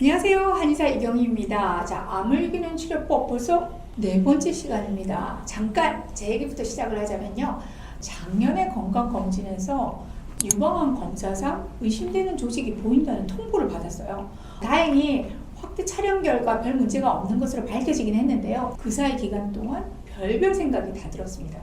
안녕하세요. 한의사 이경희입니다. 자, 암을기는 치료법 벌써 네 번째 시간입니다. 잠깐 제 얘기부터 시작을 하자면요. 작년에 건강검진에서 유방암 검사상 의심되는 조직이 보인다는 통보를 받았어요. 다행히 확대 촬영 결과 별 문제가 없는 것으로 밝혀지긴 했는데요. 그 사이 기간 동안 별별 생각이 다 들었습니다.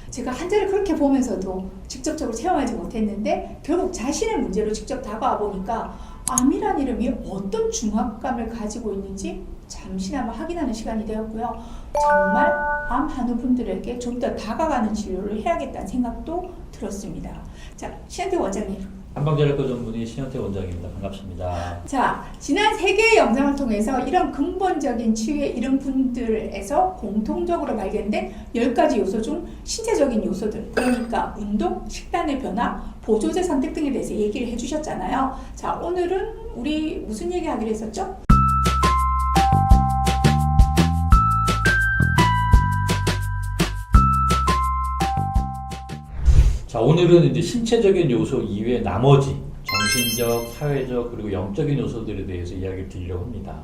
제가 환자를 그렇게 보면서도 직접적으로 체험하지 못했는데 결국 자신의 문제로 직접 다가와 보니까 암이란 이름이 어떤 중압감을 가지고 있는지 잠시나마 확인하는 시간이 되었고요. 정말 암 환우분들에게 좀 더 다가가는 치료를 해야겠다는 생각도 들었습니다. 자, 신현태 원장님. 한방제약과 전문의 신현태 원장입니다. 반갑습니다. 자, 지난 3개의 영상을 통해서 이런 근본적인 치유의 이런 분들에서 공통적으로 발견된 10가지 요소 중 신체적인 요소들, 그러니까 운동, 식단의 변화, 보조제 선택 등에 대해서 얘기를 해주셨잖아요. 자, 오늘은 우리 무슨 얘기 하기로 했었죠? 자, 오늘은 이제 신체적인 요소 이외 나머지 정신적, 사회적, 그리고 영적인 요소들에 대해서 이야기를 드리려고 합니다.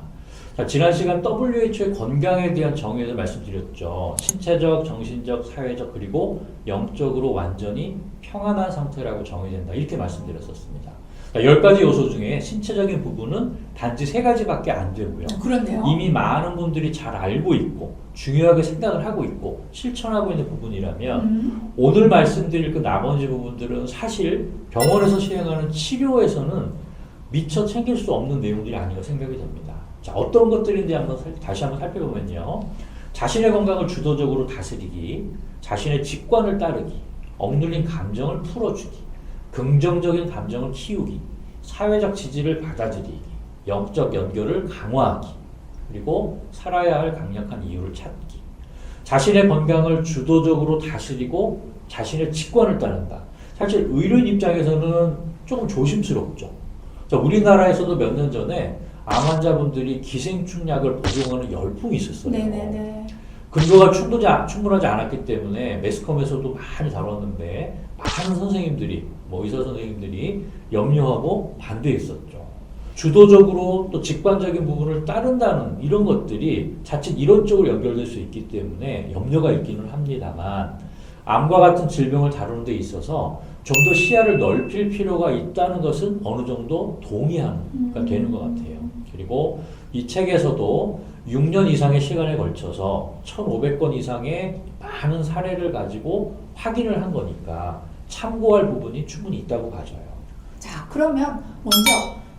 자, 지난 시간 WHO의 건강에 대한 정의를 말씀드렸죠. 신체적, 정신적, 사회적, 그리고 영적으로 완전히 평안한 상태라고 정의된다. 이렇게 말씀드렸었습니다. 자, 10가지 요소 중에 신체적인 부분은 단지 3가지밖에 안 되고요. 그렇네요. 이미 많은 분들이 잘 알고 있고 중요하게 생각을 하고 있고 실천하고 있는 부분이라면 오늘 말씀드릴 그 나머지 부분들은 사실 병원에서 시행하는 치료에서는 미처 챙길 수 없는 내용들이 아닌가 생각이 됩니다. 자, 어떤 것들인지 다시 한번 살펴보면요. 자신의 건강을 주도적으로 다스리기, 자신의 직관을 따르기, 억눌린 감정을 풀어주기, 긍정적인 감정을 키우기, 사회적 지지를 받아들이기, 영적 연결을 강화하기, 그리고 살아야 할 강력한 이유를 찾기, 자신의 건강을 주도적으로 다스리고 자신의 직관을 따른다. 사실 의료인 입장에서는 조금 조심스럽죠. 자, 우리나라에서도 몇 년 전에 암 환자분들이 기생충약을 복용하는 열풍이 있었어요. 네네네. 근거가 충분하지 않았기 때문에 매스컴에서도 많이 다뤘는데 많은 선생님들이, 의사 선생님들이 염려하고 반대했었죠. 주도적으로 또 직관적인 부분을 따른다는 이런 것들이 자칫 이런 쪽으로 연결될 수 있기 때문에 염려가 있기는 합니다만 암과 같은 질병을 다루는 데 있어서 좀 더 시야를 넓힐 필요가 있다는 것은 어느 정도 동의가 되는 것 같아요. 그리고 이 책에서도 6년 이상의 시간에 걸쳐서 1,500건 이상의 많은 사례를 가지고 확인을 한 거니까 참고할 부분이 충분히 있다고 봐져요. 자, 그러면 먼저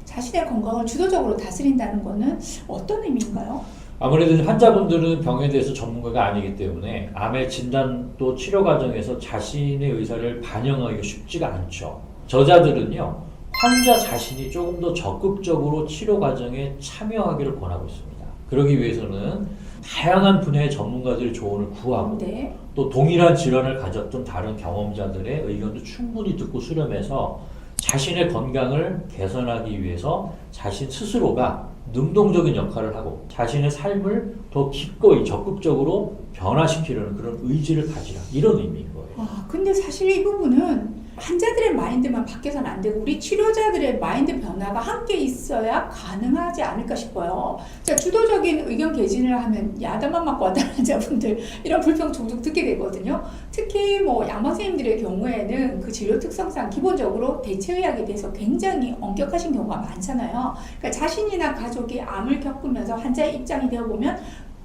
자신의 건강을 주도적으로 다스린다는 것은 어떤 의미인가요? 아무래도 환자분들은 병에 대해서 전문가가 아니기 때문에 암의 진단 또 치료 과정에서 자신의 의사를 반영하기가 쉽지가 않죠. 저자들은요, 환자 자신이 조금 더 적극적으로 치료 과정에 참여하기를 권하고 있습니다. 그러기 위해서는 다양한 분야의 전문가들의 조언을 구하고 네. 또 동일한 질환을 가졌던 다른 경험자들의 의견도 충분히 듣고 수렴해서 자신의 건강을 개선하기 위해서 자신 스스로가 능동적인 역할을 하고 자신의 삶을 더 기꺼이 적극적으로 변화시키려는 그런 의지를 가지라, 이런 의미인 거예요. 근데 사실 이 부분은 환자들의 마인드만 바뀌어서는 안 되고 우리 치료자들의 마인드 변화가 함께 있어야 가능하지 않을까 싶어요. 자, 주도적인 의견 개진을 하면 야단만 맞고 왔다는 환자분들 이런 불평 종종 듣게 되거든요. 특히 양 선생님들의 경우에는 그 진료 특성상 기본적으로 대체의학에 대해서 굉장히 엄격하신 경우가 많잖아요. 그러니까 자신이나 가족이 암을 겪으면서 환자의 입장이 되어보면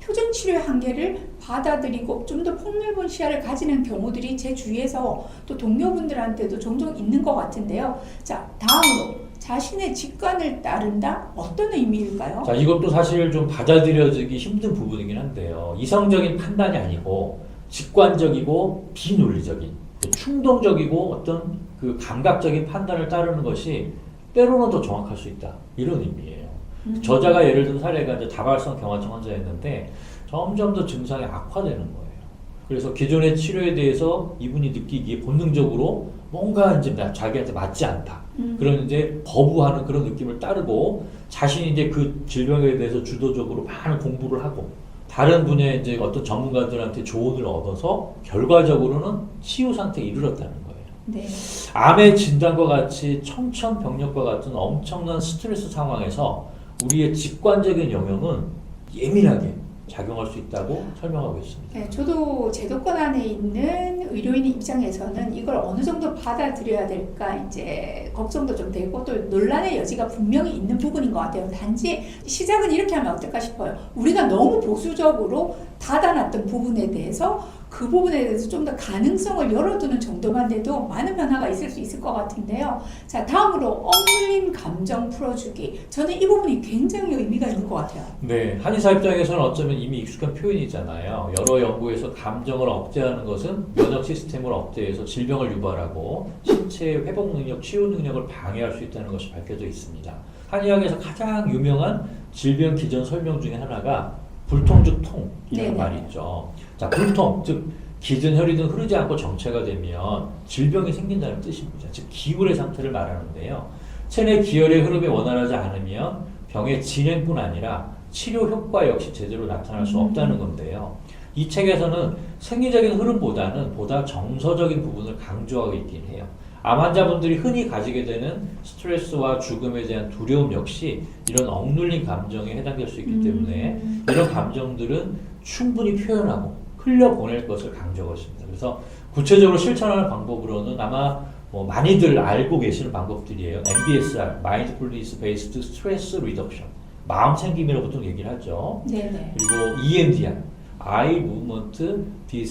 표준 치료의 한계를 받아들이고 좀 더 폭넓은 시야를 가지는 경우들이 제 주위에서 또 동료분들한테도 종종 있는 것 같은데요. 자, 다음으로 자신의 직관을 따른다? 어떤 의미일까요? 자, 이것도 사실 좀 받아들여지기 힘든 부분이긴 한데요. 이성적인 판단이 아니고 직관적이고 비논리적인, 충동적이고 어떤 그 감각적인 판단을 따르는 것이 때로는 더 정확할 수 있다, 이런 의미예요. 저자가 예를 든 사례가 이제 다발성 경화증 환자였는데 점점 더 증상이 악화되는 거예요. 그래서 기존의 치료에 대해서 이분이 느끼기에 본능적으로 뭔가 이제 자기한테 맞지 않다, 그런 이제 거부하는 그런 느낌을 따르고 자신이 이제 그 질병에 대해서 주도적으로 많은 공부를 하고 다른 분야의 이제 어떤 전문가들한테 조언을 얻어서 결과적으로는 치유 상태에 이르렀다는 거예요. 네. 암의 진단과 같이 청천벽력과 같은 엄청난 스트레스 상황에서 우리의 직관적인 영역은 예민하게 작용할 수 있다고 설명하고 있습니다. 네, 저도 제도권 안에 있는 의료인 입장에서는 이걸 어느 정도 받아들여야 될까 이제 걱정도 좀 되고 또 논란의 여지가 분명히 있는 부분인 것 같아요. 단지 시작은 이렇게 하면 어떨까 싶어요. 우리가 너무 보수적으로 닫아놨던 부분에 대해서 그 부분에 대해서 좀 더 가능성을 열어두는 정도만 돼도 많은 변화가 있을 수 있을 것 같은데요. 자, 다음으로 억눌린 감정 풀어주기. 저는 이 부분이 굉장히 의미가 있는 것 같아요. 네, 한의사 입장에서는 어쩌면 이미 익숙한 표현이잖아요. 여러 연구에서 감정을 억제하는 것은 면역 시스템을 억제해서 질병을 유발하고 신체의 회복 능력, 치유 능력을 방해할 수 있다는 것이 밝혀져 있습니다. 한의학에서 가장 유명한 질병 기전 설명 중에 하나가 불통즉 통이라는 말이 있죠. 자, 불통, 즉 기전 혈이 등 흐르지 않고 정체가 되면 질병이 생긴다는 뜻입니다. 즉 기울의 상태를 말하는데요. 체내 기혈의 흐름이 원활하지 않으면 병의 진행뿐 아니라 치료 효과 역시 제대로 나타날 수 없다는 건데요. 이 책에서는 생리적인 흐름보다는 보다 정서적인 부분을 강조하고 있긴 해요. 암 환자분들이 흔히 가지게 되는 스트레스와 죽음에 대한 두려움 역시 이런 억눌린 감정에 해당될 수 있기 때문에 이런 감정들은 충분히 표현하고 흘려보낼 것을 강조하고 있습니다. 그래서 구체적으로 실천하는 방법으로는 아마 많이들 알고 계시는 방법들이에요. MBSR, Mindfulness Based Stress Reduction, 마음 챙김이라고 보통 얘기를 하죠. 네네. 그리고 EMDR, Eye Movement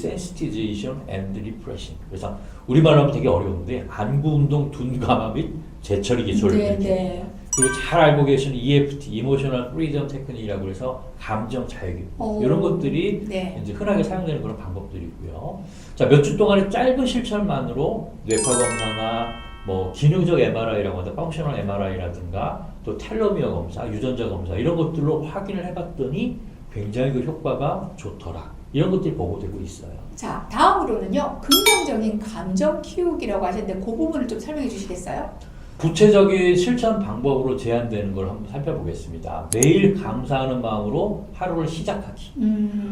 Desensitization and Repression. 그래서 우리말로 하면 되게 어려운데 안구 운동 둔감화 및 재처리 기술. 네네. 그리고 잘 알고 계시는 EFT, Emotional Freedom Technique이라고 해서 감정 자유기법. 이런 것들이 네. 이제 흔하게 사용되는 그런 방법들이고요. 자, 몇 주 동안의 짧은 실천만으로 뇌파 검사나 기능적 MRI라고 하는 펑셔널 MRI라든가 또 텔로미어 검사, 유전자 검사 이런 것들로 확인을 해봤더니 굉장히 그 효과가 좋더라. 이런 것들이 보고되고 있어요. 자, 다음으로는요. 긍정적인 감정 키우기라고 하셨는데 그 부분을 좀 설명해 주시겠어요? 구체적인 실천 방법으로 제안되는 걸 한번 살펴보겠습니다. 매일 감사하는 마음으로 하루를 시작하기.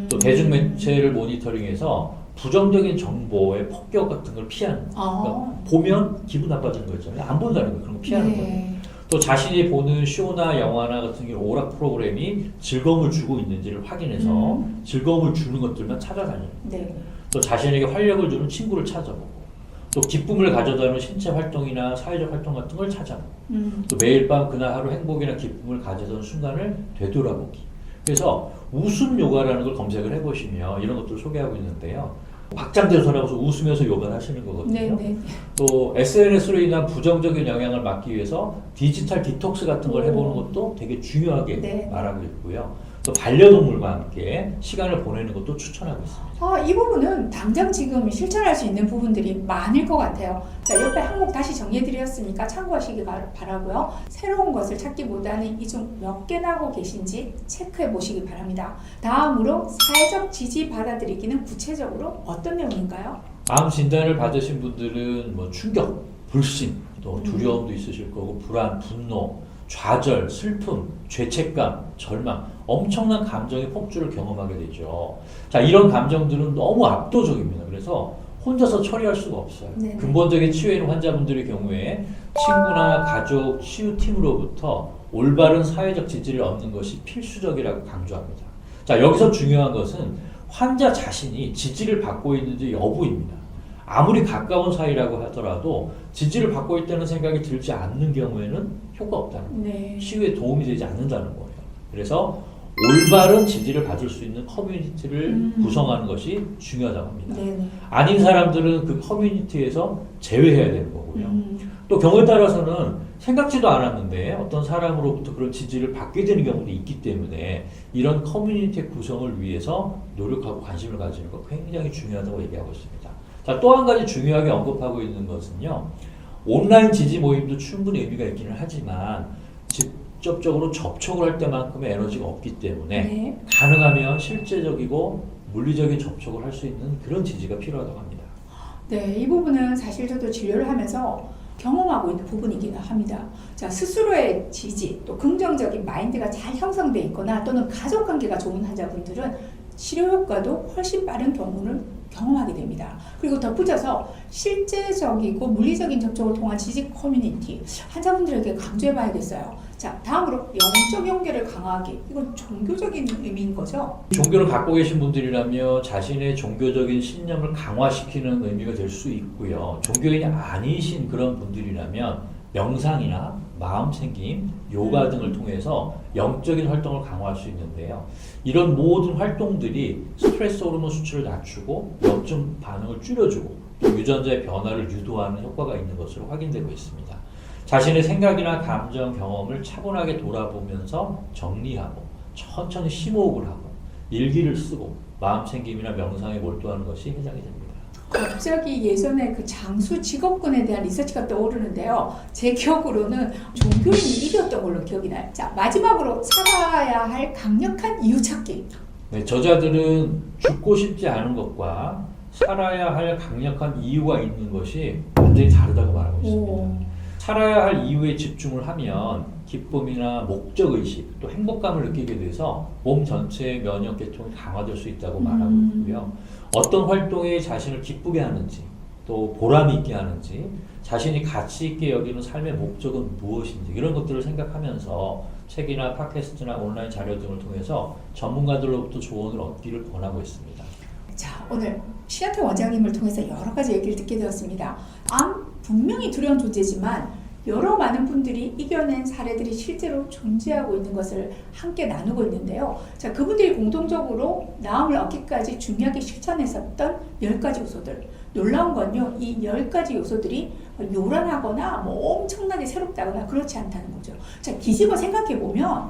또 대중매체를 모니터링해서 부정적인 정보의 폭격 같은 걸 피하는 거. 그러니까 보면 기분 나빠지는 거 있잖아요. 안 본다는 거 그런 거 피하는 거예요. 또 자신이 보는 쇼나 영화나 같은 경우 오락 프로그램이 즐거움을 주고 있는지를 확인해서 즐거움을 주는 것들만 찾아다니는 거예요. 네. 또 자신에게 활력을 주는 친구를 찾아보고 또 기쁨을 가져다주는 신체 활동이나 사회적 활동 같은 걸 찾아보고 또 매일 밤 그날 하루 행복이나 기쁨을 가져다주는 순간을 되돌아보기. 그래서 웃음 요가라는 걸 검색을 해보시면 이런 것들을 소개하고 있는데요. 박장대소라고 웃으면서 요가를 하시는 거거든요. 네네. 또 SNS로 인한 부정적인 영향을 막기 위해서 디지털 디톡스 같은 걸 해보는 것도 되게 중요하게 네. 말하고 있고요. 또 반려동물과 함께 시간을 보내는 것도 추천하고 있습니다. 이 부분은 당장 지금 실천할 수 있는 부분들이 많을 것 같아요. 자, 옆에 항목 다시 정리해드렸으니까 참고하시기 바라고요. 새로운 것을 찾기보다는 이 중 몇 개나 하고 계신지 체크해 보시기 바랍니다. 다음으로 사회적 지지 받아들이기는 구체적으로 어떤 내용인가요? 암 진단을 받으신 분들은 충격, 불신, 또 두려움도 있으실 거고 불안, 분노, 좌절, 슬픔, 죄책감, 절망, 엄청난 감정의 폭주를 경험하게 되죠. 자, 이런 감정들은 너무 압도적입니다. 그래서 혼자서 처리할 수가 없어요. 네네. 근본적인 치유에 있는 환자분들의 경우에 친구나 가족, 치유팀으로부터 올바른 사회적 지지를 얻는 것이 필수적이라고 강조합니다. 자, 여기서 중요한 것은 환자 자신이 지지를 받고 있는지 여부입니다. 아무리 가까운 사이라고 하더라도 지지를 받고 있다는 생각이 들지 않는 경우에는 효과 없다는 거예요. 네. 치유에 도움이 되지 않는다는 거예요. 그래서 올바른 지지를 받을 수 있는 커뮤니티를 구성하는 것이 중요하다고 합니다. 네네. 아닌 사람들은 그 커뮤니티에서 제외해야 되는 거고요. 또 경우에 따라서는 생각지도 않았는데 어떤 사람으로부터 그런 지지를 받게 되는 경우도 있기 때문에 이런 커뮤니티 구성을 위해서 노력하고 관심을 가지는 것 굉장히 중요하다고 얘기하고 있습니다. 자, 또 한 가지 중요하게 언급하고 있는 것은요. 온라인 지지 모임도 충분히 의미가 있기는 하지만 직접적으로 접촉을 할 때만큼의 에너지가 없기 때문에 네. 가능하면 실제적이고 물리적인 접촉을 할 수 있는 그런 지지가 필요하다고 합니다. 네, 이 부분은 사실 저도 진료를 하면서 경험하고 있는 부분이기는 합니다. 자, 스스로의 지지, 또 긍정적인 마인드가 잘 형성돼 있거나 또는 가족 관계가 좋은 환자분들은 치료 효과도 훨씬 빠른 경우를 경험하게 됩니다. 그리고 덧붙여서 실제적이고 물리적인 접촉을 통한 지지 커뮤니티, 환자분들에게 강조해봐야겠어요. 자, 다음으로 영적 연결을 강화하기. 이건 종교적인 의미인 거죠? 종교를 갖고 계신 분들이라면 자신의 종교적인 신념을 강화시키는 의미가 될 수 있고요. 종교인이 아니신 그런 분들이라면 명상이나 마음챙김, 요가 등을 통해서 영적인 활동을 강화할 수 있는데요. 이런 모든 활동들이 스트레스 호르몬 수치를 낮추고 염증 반응을 줄여주고 또 유전자의 변화를 유도하는 효과가 있는 것으로 확인되고 있습니다. 자신의 생각이나 감정, 경험을 차분하게 돌아보면서 정리하고 천천히 심호흡을 하고 일기를 쓰고 마음챙김이나 명상에 몰두하는 것이 해당이 됩니다. 갑자기 예전에 그 장수 직업군에 대한 리서치가 떠오르는데요. 제 기억으로는 종교인이 이겼던 걸로 기억이 나요. 자, 마지막으로 살아야 할 강력한 이유 찾기. 네, 저자들은 죽고 싶지 않은 것과 살아야 할 강력한 이유가 있는 것이 완전히 다르다고 말하고 있습니다. 살아야 할 이유에 집중을 하면 기쁨이나 목적의식 또 행복감을 느끼게 돼서 몸 전체의 면역계통이 강화될 수 있다고 말하고 있고요. 어떤 활동이 자신을 기쁘게 하는지 또 보람이 있게 하는지 자신이 가치 있게 여기는 삶의 목적은 무엇인지 이런 것들을 생각하면서 책이나 팟캐스트나 온라인 자료 등을 통해서 전문가들로부터 조언을 얻기를 권하고 있습니다. 자, 오늘 신한태 원장님을 통해서 여러 가지 얘기를 듣게 되었습니다. 암 분명히 두려운 존재지만 여러 많은 분들이 이겨낸 사례들이 실제로 존재하고 있는 것을 함께 나누고 있는데요. 자, 그분들이 공통적으로 나음을 얻기까지 중요하게 실천했었던 10가지 요소들. 놀라운 건요, 이 10가지 요소들이 요란하거나 뭐 엄청나게 새롭다거나 그렇지 않다는 거죠. 자, 뒤집어 생각해 보면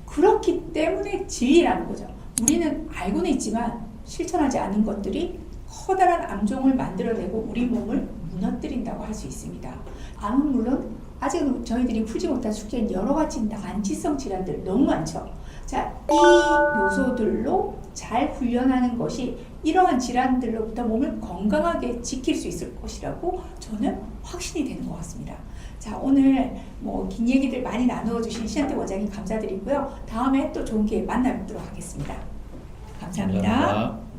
그렇기 때문에 진리라는 거죠. 우리는 알고는 있지만 실천하지 않은 것들이 커다란 암종을 만들어내고 우리 몸을 무너뜨린다고 할 수 있습니다. 암은 물론 아직은 저희들이 풀지 못한 숙제인 여러 가지 난치성 질환들 너무 많죠. 자, 이 요소들로 잘 훈련하는 것이 이러한 질환들로부터 몸을 건강하게 지킬 수 있을 것이라고 저는 확신이 되는 것 같습니다. 자, 오늘 뭐 긴 얘기들 많이 나누어 주신 신한태 원장님 감사드리고요. 다음에 또 좋은 기회에 만나뵙도록 하겠습니다. 감사합니다.